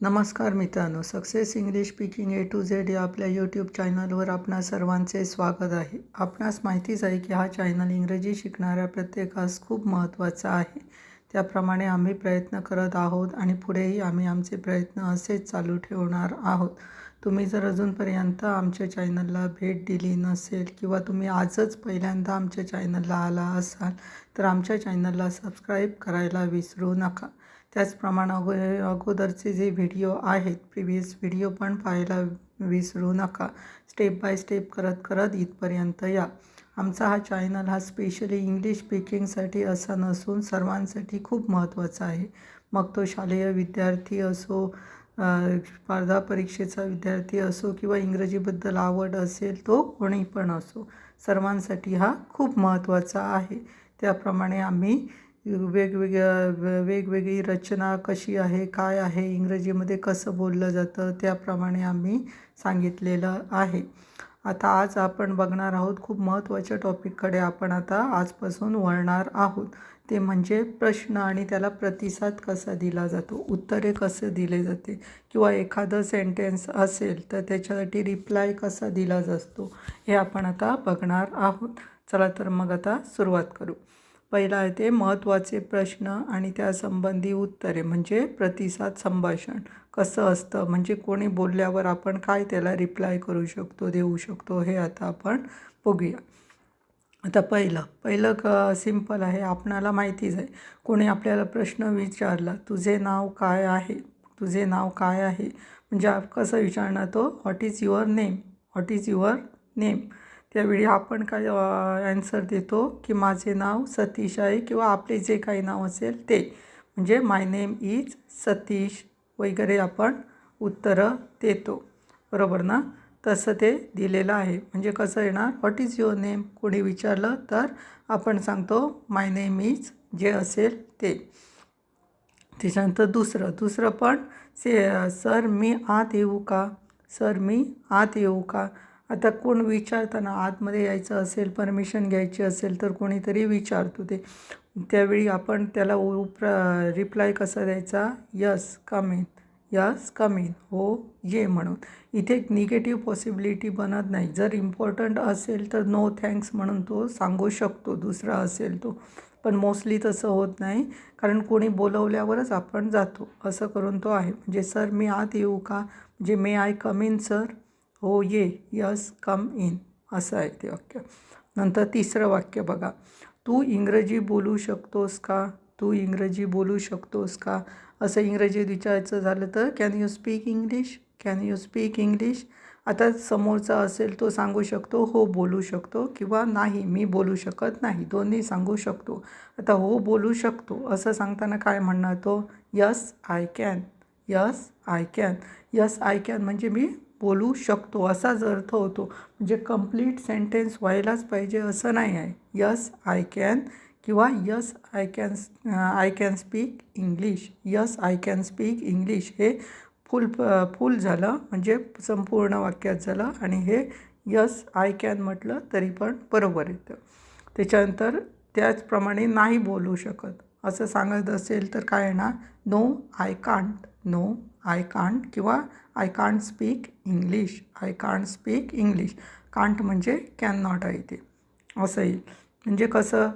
नमस्कार मित्रांनो, success English speaking A to Z या आपल्या यूट्यूब चॅनलवर आपणा सर्वांचे स्वागत आहे. आपणास माहितीच आहे की हा चॅनल इंग्रजी शिकणाऱ्या प्रत्येकास खूप महत्त्वाचा आहे. त्याप्रमाणे आम्ही प्रयत्न करत आहोत आणि पुढेही आम्ही आमचे प्रयत्न असेच चालू ठेवणार आहोत. तुम्ही जर अजूनपर्यंत आमच्या चॅनलला भेट दिली नसेल किंवा तुम्ही आजच पहिल्यांदा आमच्या चॅनलला आला असाल तर आमच्या चॅनलला सबस्क्राईब करायला विसरू नका. त्याचप्रमाणे अगोदरचे जे व्हिडिओ आहेत प्रिव्हियस व्हिडिओ पण पाहायला विसरू नका. स्टेप बाय स्टेप करत करत इथपर्यंत या. आमचा हा चॅनल हा स्पेशली इंग्लिश स्पीकिंगसाठी असा नसून सर्वांसाठी खूप महत्त्वाचा आहे. मग तो शालेय विद्यार्थी असो, स्पर्धा परीक्षेचा विद्यार्थी असो किंवा इंग्रजीबद्दल आवड असेल तो कोणी पण असो, सर्वांसाठी हा खूप महत्त्वाचा आहे. त्याप्रमाणे आम्ही वेगवेगळी रचना कशी आहे, काय आहे, इंग्रजीमध्ये कसं बोललं जातं त्याप्रमाणे आम्ही सांगितलेलं आहे. आता आज आपण बघणार आहोत खूप महत्त्वाच्या टॉपिककडे आपण आता आजपासून वळणार आहोत. ते म्हणजे प्रश्न आणि त्याला प्रतिसाद कसा दिला जातो, उत्तरे कसे दिले जाते किंवा एखादं सेंटेन्स असेल तर त्याच्यासाठी रिप्लाय कसा दिला जातो हे आपण आता बघणार आहोत. चला तर मग आता सुरुवात करू. पहिला आहे ते महत्त्वाचे प्रश्न आणि त्यासंबंधी उत्तरे म्हणजे प्रतिसाद संभाषण कसं असतं, म्हणजे कोणी बोलल्यावर आपण काय त्याला रिप्लाय करू शकतो, देऊ शकतो हे आता आपण बघूया. आता पहिलं सिंपल आहे, आपणाला माहितीच आहे. कोणी आपल्याला प्रश्न विचारला, तुझे नाव काय आहे, तुझे नाव काय आहे, म्हणजे कसं विचारणार तो, what is your name, what is your name. त्यावेळी आपण काय ॲन्सर देतो की माझे नाव सतीश आहे किंवा आपले जे काही नाव असेल ते, म्हणजे माय नेम इज सतीश वगैरे आपण उत्तरं देतो, बरोबर ना. तसं ते दिलेलं आहे. म्हणजे कसं येणार, व्हॉट इज युअर नेम, कोणी विचारलं तर आपण सांगतो माय नेम इज जे असेल ते. त्याच्यानंतर दुसरं पण सर मी आत येऊ का, सर मी आत येऊ का. आता कोण विचारताना आतमध्ये यायचं असेल, परमिशन घ्यायची असेल तर कोणीतरी विचारतो ते, त्यावेळी आपण त्याला रिप्लाय कसा द्यायचा, yes come in, yes come in, हो ये म्हणून. इथे एक निगेटिव्ह पॉसिबिलिटी बनत नाही. जर इम्पॉर्टंट असेल तर नो थँक्स म्हणून तो सांगू शकतो, दुसरा असेल तो. पण मोस्टली तसं होत नाही, कारण कोणी बोलवल्यावरच आपण जातो, असं करून तो आहे. म्हणजे सर मी आत येऊ का, म्हणजे मे आय कम इन सर, हो ये, यस कम इन, असं आहे ते वाक्य. नंतर तिसरं वाक्य बघा, तू इंग्रजी बोलू शकतोस का, तू इंग्रजी बोलू शकतोस का. असं इंग्रजीत विचारायचं झालं तर can you speak English, can you speak English. आता समोरचा असेल तो सांगू शकतो हो बोलू शकतो किंवा नाही मी बोलू शकत नाही, दोन्ही सांगू शकतो. आता हो बोलू शकतो असं सांगताना काय म्हणणार तो, yes I can, yes I can. Yes I can म्हणजे मी बोलू शकतो असाच अर्थ होतो. म्हणजे कंप्लीट सेंटेन्स व्हायलाच पाहिजे असं नाही आहे. यस आय कॅन किंवा yes I can speak English, yes I can speak English हे फुल झालं म्हणजे संपूर्ण वाक्यात झालं. आणि हे यस आय कॅन म्हटलं तरी पण बरोबर येतं. त्याच्यानंतर त्याचप्रमाणे नाही बोलू शकत असं सांगत असेल तर काय येणार, no I can't, no I can't किंवा I can't speak English, I can't speak English. Can't म्हणजे कॅन नॉट आहे ते, असं येईल. म्हणजे कसं,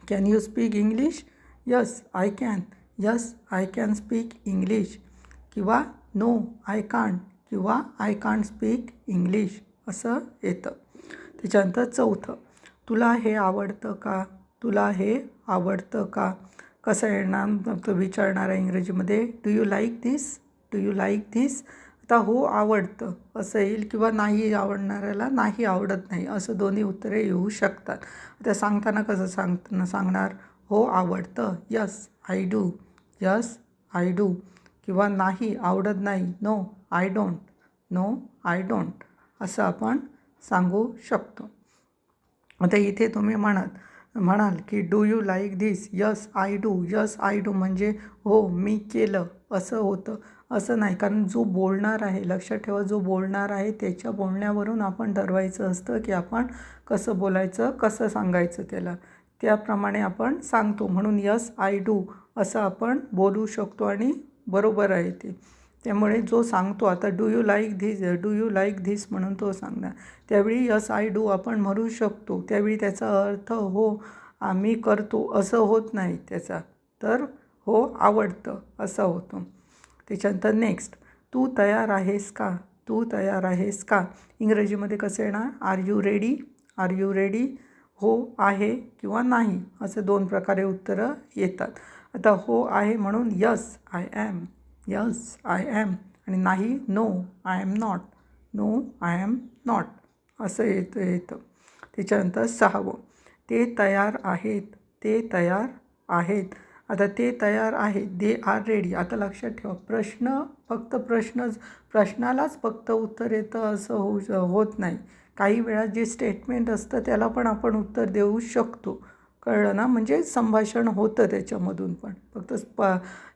can you speak English, yes I can, yes I can speak English किंवा नो आय कांट किंवा आय कांट स्पीक इंग्लिश असं येतं. त्याच्यानंतर चौथं, तुला हे आवडतं का, तुला हे आवडतं का. कसं येणार तो विचारणारा इंग्रजीमध्ये, do you like this, do you like this. आता हो आवडतं असं येईल किंवा नाही आवडणाऱ्याला नाही आवडत नाही असं दोन्ही उत्तरे येऊ शकतात. आता सांगताना कसं सांगणार, हो आवडतं, yes I do, yes I do. किंवा नाही आवडत नाही, no I don't, no I don't असं आपण सांगू शकतो. आता इथे तुम्ही म्हणाल की do you like this, yes I do, yes I do म्हणजे हो मी केलं असं होतं, असं नाही. कारण जो बोलणार आहे, लक्षात ठेवा, जो बोलणार आहे त्याच्या बोलण्यावरून आपण ठरवायचं असतं की आपण कसं बोलायचं, कसं सांगायचं त्याला, त्याप्रमाणे आपण सांगतो. म्हणून यस आय डू असं आपण बोलू शकतो आणि बरोबर आहे ते. त्यामुळे जो सांगतो आता डू यू लाईक धिस म्हणून तो सांगणार, त्यावेळी यस आय डू आपण म्हणू शकतो, त्यावेळी त्याचा अर्थ हो आम्ही करतो असं होत नाही त्याचा, तर हो आवडतं असं होतं. त्याच्यानंतर नेक्स्ट, तू तयार आहेस का, तू तयार आहेस का, इंग्रजीमध्ये कसं येणार, आर यू रेडी, हो आहे किंवा नाही असं 2 प्रकारे उत्तरं येतात. आता हो आहे म्हणून यस आय ॲम, आणि नाही नो आय ॲम नॉट असं येतं. त्याच्यानंतर 6वं, ते तयार आहेत. आता ते तयार आहेत, दे आर रेडी. आता लक्षात ठेवा, प्रश्नालाच फक्त उत्तर येतं असं होत नाही. काही वेळा जे स्टेटमेंट असतं त्याला पण आपण उत्तर देऊ शकतो, कळलं ना, म्हणजे संभाषण होतं त्याच्यामधून पण. फक्त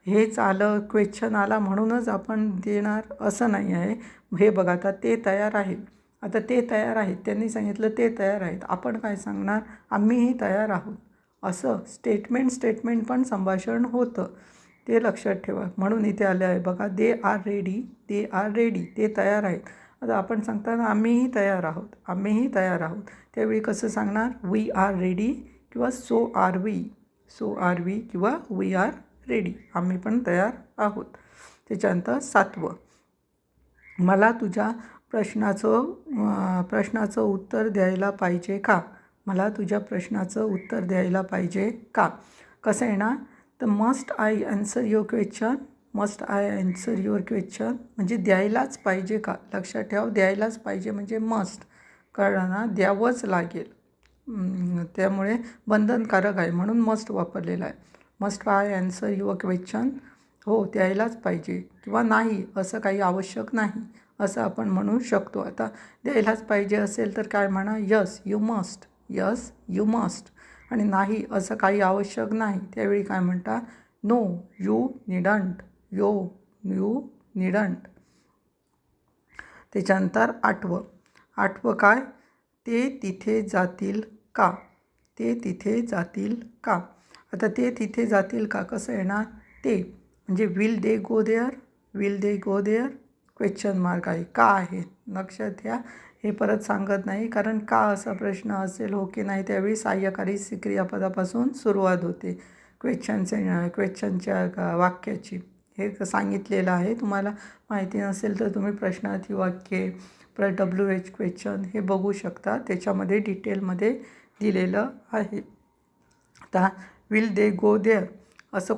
हेच आलं, क्वेश्चन आला म्हणूनच आपण देणार असं नाही आहे. हे बघा, आता ते तयार आहेत, आता ते तयार आहेत, त्यांनी सांगितलं ते तयार आहेत, आपण काय सांगणार, आम्हीही तयार आहोत. असं स्टेटमेंट पण संभाषण होतं, ते लक्षात ठेवा. म्हणून इथे आलं आहे बघा, दे आर रेडी, ते तयार आहेत. आता आपण सांगताना आम्हीही तयार आहोत, त्यावेळी कसं सांगणार, वी आर रेडी किंवा सो आर वी किंवा वी आर रेडी, आम्ही पण तयार आहोत. त्याच्यानंतर 7वं, मला तुझ्या प्रश्नाचं उत्तर द्यायला पाहिजे का, कसं आहे ना, तर must I answer your question म्हणजे द्यायलाच पाहिजे का, लक्षात ठेवा, द्यायलाच पाहिजे म्हणजे मस्ट, कळलं ना, द्यावंच लागेल. त्यामुळे बंधनकारक आहे म्हणून मस्ट वापरलेला आहे. Must I answer your question, हो द्यायलाच पाहिजे, किंवा नाही असं काही आवश्यक नाही असं आपण म्हणू शकतो. आता द्यायलाच पाहिजे असेल तर काय म्हणा, यस यू मस्ट, आणि नाही असं काही आवश्यक नाही त्यावेळी काय म्हणता, नो यू निडंट. त्याच्यानंतर 8वं काय, ते तिथे जातील का, आता ते तिथे जातील का कसं येणार, ते म्हणजे will they go there, question mark आहे, का आहे, लक्षात घ्या. हे परत सांगत नाही, कारण का असा प्रश्न असेल हो की नाही त्यावेळी सहाय्यकारी क्रियापदापासून सुरुवात होते क्वेश्चनच्या वाक्याची. हे सांगितलेलं आहे, तुम्हाला माहिती नसेल तर तुम्ही प्रश्नार्थी वाक्ये WH क्वेश्चन हे बघू शकता, त्याच्यामध्ये डिटेलमध्ये दिलेलं आहे. आता विल दे गो देअर असं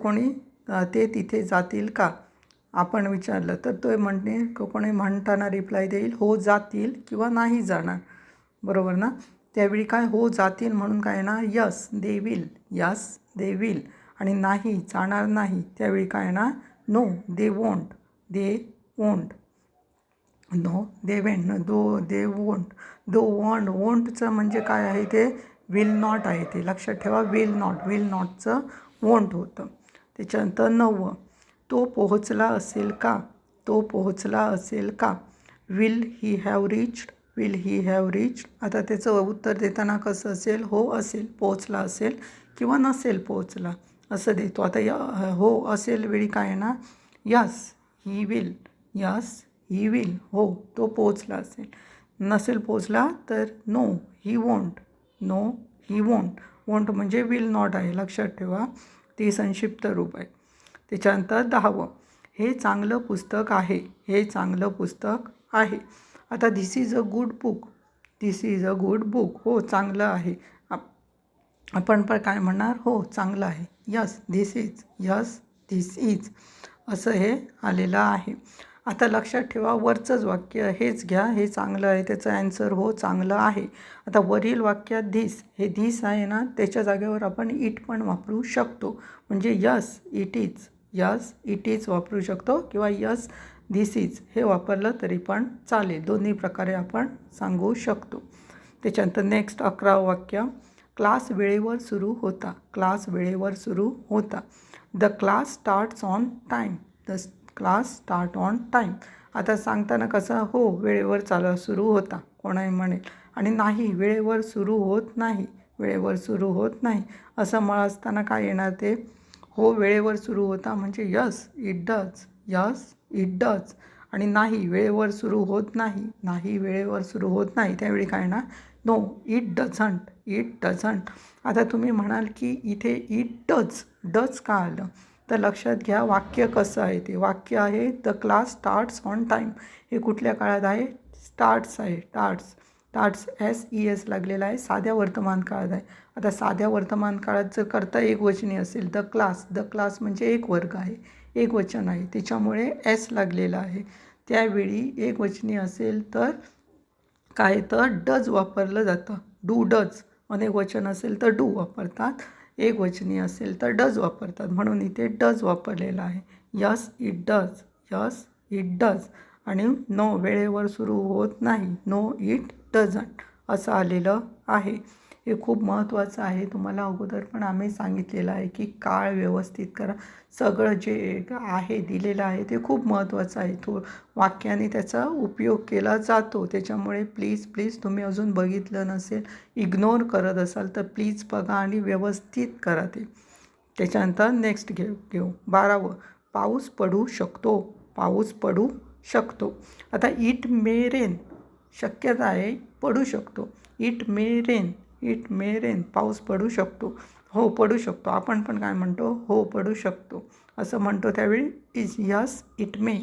ते तिथे जातील का आपण विचारलं तर तो कोणी म्हणताना रिप्लाय देईल, हो जातील किंवा नाही जाणार, बरोबर ना. त्यावेळी काय, हो जातील म्हणून काय ना, यस दे विल, आणि नाही जाणार नाही त्यावेळी काय ना, नो दे वोंट, वोंटचं म्हणजे काय आहे, ते विल नॉट आहे, ते लक्षात ठेवा, विल नॉटचं वोंट होतं. त्याच्यानंतर 9वं, तो पोहोचला असेल का, विल ही हॅव रिच्ड. आता त्याचं उत्तर देताना कसं असेल, हो असेल, पोहोचला असेल किंवा नसेल पोहोचला असं देतो. आता हो असेल वेळी काय ना, यस ही विल, हो तो पोहोचला असेल. नसेल पोहोचला तर नो ही वोंट, वोंट म्हणजे विल नॉट आहे, लक्षात ठेवा, ती संक्षिप्त रूप आहे. त्याच्यानंतर 10वं, हे चांगलं पुस्तक आहे. आता दिस इज अ गुड बुक, हो चांगलं आहे, आपण पण काय म्हणणार, हो चांगलं आहे, यस धिस इज असं हे आलेलं आहे. आता लक्षात ठेवा, वरचंच वाक्य हेच घ्या, हे चांगलं आहे, त्याचं ॲन्सर हो चांगलं आहे. आता वरील वाक्यात धिस आहे ना, त्याच्या जागेवर आपण इट पण वापरू शकतो, म्हणजे यस इट इज वापरू शकतो किंवा यस धिस इज हे वापरलं तरी पण चालेल, दोन्ही प्रकारे आपण सांगू शकतो. त्याच्यानंतर नेक्स्ट 11वं वाक्य, क्लास वेळेवर सुरू होता. The class start on time. आता सांगताना कसं, हो वेळेवर सुरू होता कोणाही म्हणेल, आणि नाही वेळेवर सुरू होत नाही असं असताना काय येणार, ते हो वेळेवर सुरू होता म्हणजे यस इट डज. आणि नाही वेळेवर सुरू होत नाही, नाही वेळेवर सुरू होत नाही, त्यावेळी काय ना no it doesn't, it doesn't. आता तुम्ही म्हणाल की इथे इट डज, डज का आलं? तर लक्षात घ्या वाक्य कसं आहे ते. वाक्य आहे the class starts on time. हे कुठल्या काळात आहे? स्टार्ट्स आहे, स्टार्ट्स. स्टार्ट्स SES लागलेला आहे, साध्या वर्तमान काळात आहे. आता साध्या वर्तमान काळात जर करता एकवचनी असेल द क्लास, द क्लास म्हणजे एक वर्ग आहे, एक वचन आहे, त्याच्यामुळे S लागलेला आहे. त्यावेळी एकवचनी असेल तर काय तर डज वापरलं जातं, डू डज. अनेक वचन असेल तर डू वापरतात, एक वचनी असेल तर डज वापरतात, म्हणून इथे डज वापरलेला आहे. Yes it does, yes it does. आणि नो वेळेवर सुरू होत नाही, नो इट डझंट असं आलेलं आहे. हे खूप महत्त्वाचं आहे. तुम्हाला अगोदर पण आम्ही सांगितलेलं आहे की काळ व्यवस्थित करा. सगळं जे आहे दिलेलं आहे ते खूप महत्त्वाचं आहे. वाक्याने त्याचा उपयोग केला जातो. त्याच्यामुळे प्लीज तुम्ही अजून बघितलं नसेल, इग्नोर करत असाल तर प्लीज बघा आणि व्यवस्थित करा ते. त्याच्यानंतर नेक्स्ट घेऊ 12वं. पाऊस पडू शकतो, पाऊस पडू शकतो. आता इट मे रेन, शक्यता आहे पडू शकतो. It may rain, it may rain, पाऊस पडू शकतो, हो पडू शकतो. आपण पण काय म्हणतो? हो पडू शकतो असं म्हणतो. त्यावेळी is yes it may,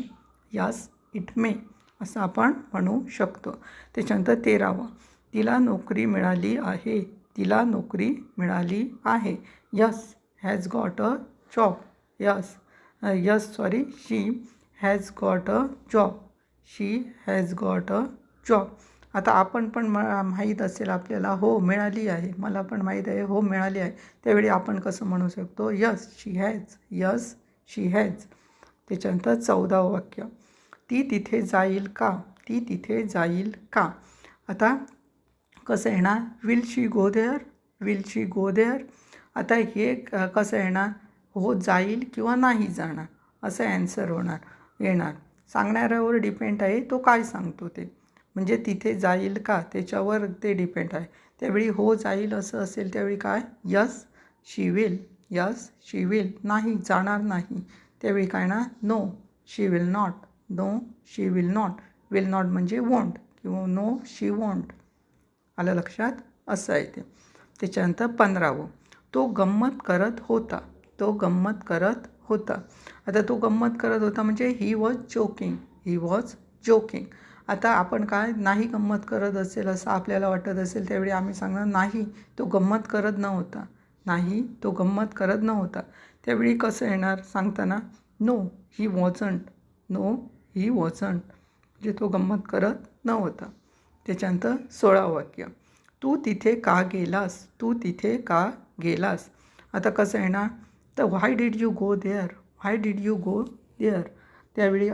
yes it may असं आपण म्हणू शकतो. त्याच्यानंतर 13वं. तिला नोकरी मिळाली आहे, तिला नोकरी मिळाली आहे. Yes has got a job, she has got a job, she has got a job. आता आपण पण माहीत असेल आपल्याला हो मिळाली आहे, मला पण माहीत आहे हो मिळाली आहे. त्यावेळी आपण कसं म्हणू शकतो? Yes she has, yes she has. त्याच्यानंतर 14वं वाक्य. ती तिथे जाईल का, ती तिथे जाईल का? आता कसं येणार? Will she go there, will she go there. आता हे कसं येणार? हो जाईल किंवा नाही जाणार असं ॲन्सर येणार. सांगणाऱ्यावर डिपेंड आहे तो काय सांगतो ते. म्हणजे तिथे जाईल का त्याच्यावर ते डिपेंड आहे. त्यावेळी हो जाईल असं असेल त्यावेळी काय? Yes she will, yes she will. नाही जाणार नाही त्यावेळी काय ना? No she will not, no she will not. Will not म्हणजे वॉन्ट किंवा नो शी वॉन्ट. आलं लक्षात? असं आहे ते. त्याच्यानंतर 15वं. तो गंमत करत होता, तो गंमत करत होता. आता तो गंमत करत होता म्हणजे he was joking, he was joking. आता आपण काय नाही गंमत करत असेल असं आपल्याला वाटत असेल त्यावेळी आम्ही सांगणार नाही तो गंमत करत नव्हता, नाही तो गंमत करत नव्हता. त्यावेळी कसं येणार सांगताना? नो ही वॉजंट, नो ही वॉजंट म्हणजे तो गंमत करत नव्हता. त्याच्यानंतर 16वं वाक्य. तू तिथे का गेलास, तू तिथे का गेलास? आता कसं येणार? तर why did you go there, why did you go there. त्यावेळी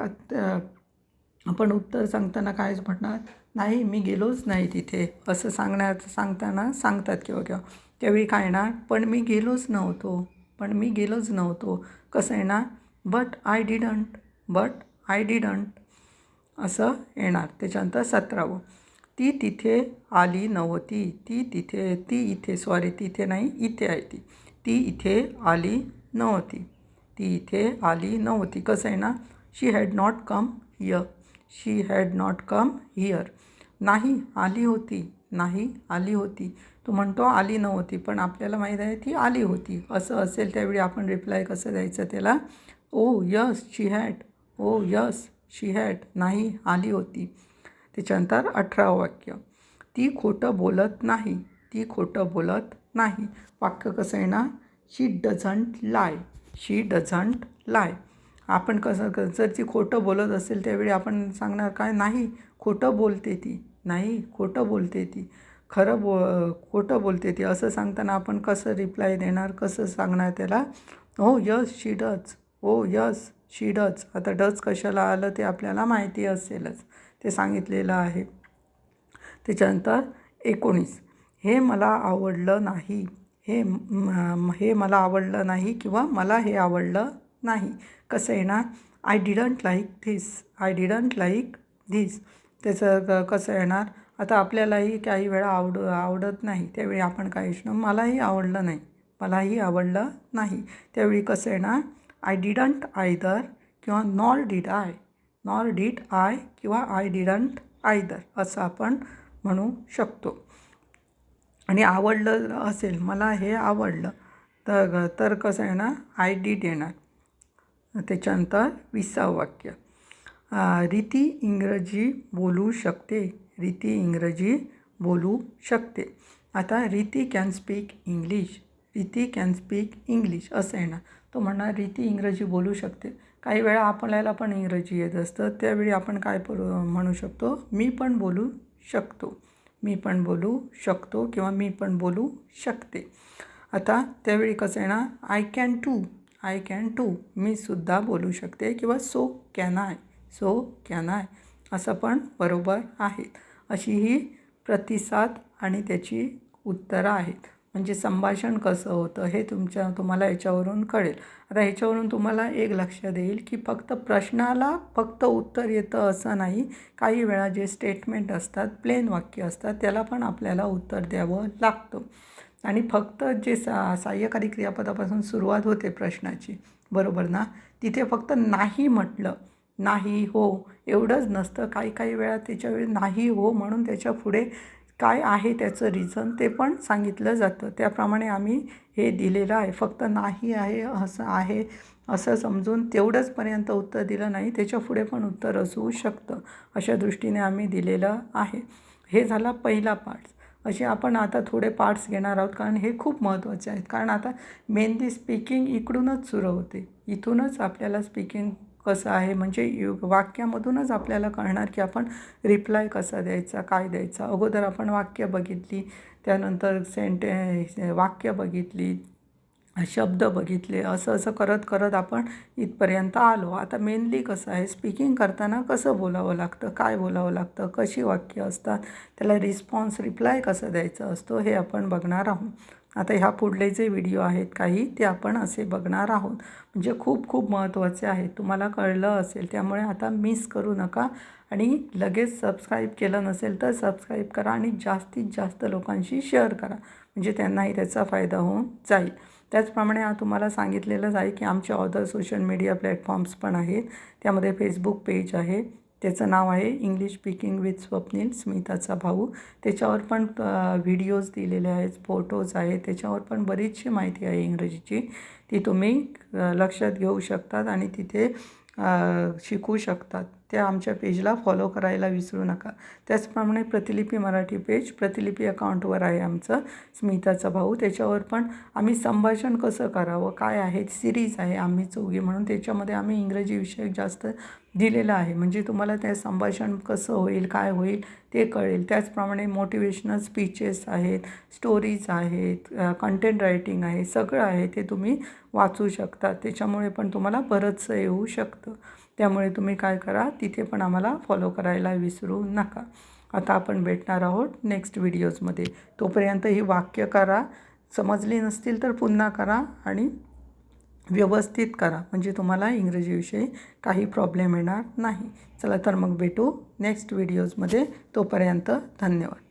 आपण उत्तर सांगताना कायच म्हणणार? नाही मी गेलोच नाही तिथे असं सांगताना सांगतात किंवा त्यावेळी काय येणार? पण मी गेलोच नव्हतो, पण मी गेलोच नव्हतो. कसं येणार? But I didn't, but I didn't असं येणार. त्याच्यानंतर 17वं. ती तिथे आली नव्हती, ती इथे नाही इथे आहे ती. ती इथे आली नव्हती, ती इथे आली नव्हती. कसं आहे ना? She had not come here, she had not come here. नाही आली होती, नाही आली होती. तो म्हणतो आली नव्हती पण आपल्याला माहीत आहे ती आली होती असं असेल त्यावेळी आपण रिप्लाय कसं द्यायचं त्याला? ओ yes she had, O yes she had, नाही आली होती. त्याच्यानंतर 18वं वाक्य. ती खोटं बोलत नाही, ती खोटं बोलत नाही. वाक्य कसं आहे ना? शी डझंट लाय, शी डझंट लाय. आपण कसं जर ती खोटं बोलत असेल त्यावेळी आपण सांगणार काय? नाही खोटं बोलते ती, नाही खोटं बोलते ती, खोटं बोलते ती असं सांगताना आपण कसं रिप्लाय देणार, कसं सांगणार त्याला? हो यस शी डज, हो यस शी डज. आता डज कशाला आलं ते आपल्याला माहिती असेलच, ते सांगितलेलं आहे. त्याच्यानंतर 19. हे मला आवडलं नाही, हे मला आवडलं नाही किंवा मला हे आवडलं नाही. कसं येणार? I didn't like this, I didn't like this. त्याचं कसं येणार? आता आपल्यालाही काही वेळा आवडत नाही त्यावेळी आपण काय येणार? मलाही आवडलं नाही, मलाही आवडलं नाही. त्यावेळी कसं येणार? आय डिडंट आयदर किंवा nor did I, nor did I किंवा आय डिडंट आयदर असं आपण म्हणू शकतो. आणि आवडलं असेल, मला हे आवडलं, तर कसं आहे ना, आय डिड येणार. त्याच्यानंतर 20वं वाक्य, रीती इंग्रजी बोलू शकते. रीती इंग्रजी बोलू शकते. आता रीती कॅन स्पीक इंग्लिश. रीती कॅन स्पीक इंग्लिश असं आहे ना. तो म्हणणार रीती इंग्रजी बोलू शकते. काही वेळा आपल्याला पण इंग्रजी येत असतं, त्यावेळी आपण काय म्हणू शकतो, मी पण बोलू शकतो. मी पण बोलू शकतो किंवा मी पण बोलू शकते. आता त्यावेळी कसं आहे ना, I can too. I can too, मी सुद्धा बोलू शकते किंवा so can I. So can I असं पण बरोबर आहेत. अशी ही प्रतिसाद आणि त्याची उत्तरं आहेत. म्हणजे संभाषण कसं होतं हे तुम्हाला याच्यावरून कळेल. आता ह्याच्यावरून तुम्हाला एक लक्षात येईल की फक्त प्रश्नाला फक्त उत्तर येतं असं नाही. काही वेळा जे स्टेटमेंट असतात, प्लेन वाक्य असतात, त्याला पण आपल्याला उत्तर द्यावं लागतं. आणि फक्त जे सहाय्यकारी क्रियापदापासून सुरुवात होते प्रश्नाची, बरोबर ना, तिथे फक्त नाही म्हटलं, नाही हो एवढंच नसतं. काही वेळा त्याच्यावेळी नाही हो म्हणून त्याच्या पुढे काय आहे त्याचं रिझन ते पण सांगितलं जातं. त्याप्रमाणे आम्ही हे दिलेलं आहे. फक्त नाही आहे असं समजून तेवढंचपर्यंत उत्तर दिलं नाही, त्याच्या पुढे पण उत्तर असू शकतं. अशा दृष्टीने आम्ही दिलेलं आहे. हे झाला पहिला पार्ट. असे आपण आता थोडे पार्ट्स घेणार आहोत, कारण हे खूप महत्त्वाचे आहेत. कारण आता मेनली स्पीकिंग इकडूनच सुरू होते. इथूनच आपल्याला स्पीकिंग कसं आहे म्हणजे वाक्यामधूनच आपल्याला कळणार की आपण रिप्लाय कसा द्यायचा, काय द्यायचा. अगोदर आपण वाक्य बघितली, त्यानंतर वाक्य बघितली, शब्द बघितले, असं करत आपण इथपर्यंत आलो. आता मेनली कसं आहे, स्पीकिंग करताना कसं बोलावं लागतं, काय बोलावं लागतं, कशी वाक्य असतात, त्याला रिप्लाय कसं द्यायचं असतो हे आपण बघणार आहोत. आता ह्या पुढले जे व्हिडिओ आहेत काही ते आपण असे बघणार आहोत. म्हणजे खूप खूप महत्त्वाचे आहेत. तुम्हाला कळलं असेल, त्यामुळे आता मिस करू नका. आणि लगेच सबस्क्राईब केलं नसेल तर सबस्क्राईब करा आणि जास्तीत जास्त लोकांशी शेअर करा, म्हणजे त्यांनाही त्याचा फायदा होऊन जाईल. त्याचप्रमाणे तुम्हाला सांगितलेलंच आहे की आमचे अदर सोशल मीडिया प्लॅटफॉर्म्स पण आहेत. त्यामध्ये फेसबुक पेज आहे, त्याचं नाव आहे इंग्लिश स्पीकिंग विथ स्वप्नील, स्मिताचा भाऊ. त्याच्यावर पण व्हिडिओज दिलेले आहेत, फोटोज आहेत, त्याच्यावर पण बरीचशी माहिती आहे इंग्रजीची. ती तुम्ही लक्षात घेऊ शकतात आणि तिथे शिकू शकतात. त्या आमच्या पेजला फॉलो करायला विसरू नका. त्याचप्रमाणे प्रतिलिपी मराठी पेज, प्रतिलिपी अकाउंटवर आहे आमचं स्मिताचा भाऊ. त्याच्यावर पण आम्ही संभाषण कसं करावं, काय आहे, सिरीज आहे आम्ही चौघी म्हणून, त्याच्यामध्ये आम्ही इंग्रजी विषयक जास्त दिलेलं आहे. म्हणजे तुम्हाला त्या संभाषण कसं होईल, काय होईल ते कळेल. त्याचप्रमाणे मोटिवेशनल स्पीचेस आहेत, स्टोरीज आहेत, कंटेंट रायटिंग आहे, सगळं आहे ते तुम्ही वाचू शकता. त्याच्यामुळे पण तुम्हाला बरंचसं येऊ शकतं. त्यामुळे तुम्ही काय करा, तिथे पण आम्हाला फॉलो करायला विसरू नका. आता आपण भेटणार आहोत नेक्स्ट व्हिडिओजमध्ये. तोपर्यंत ही वाक्य करा, समजली नसतील तर पुन्हा करा आणि व्यवस्थित करा, म्हणजे तुम्हाला इंग्रजीविषयी काही प्रॉब्लेम येणार नाही. चला तर मग भेटू नेक्स्ट व्हिडिओजमध्ये. तोपर्यंत धन्यवाद.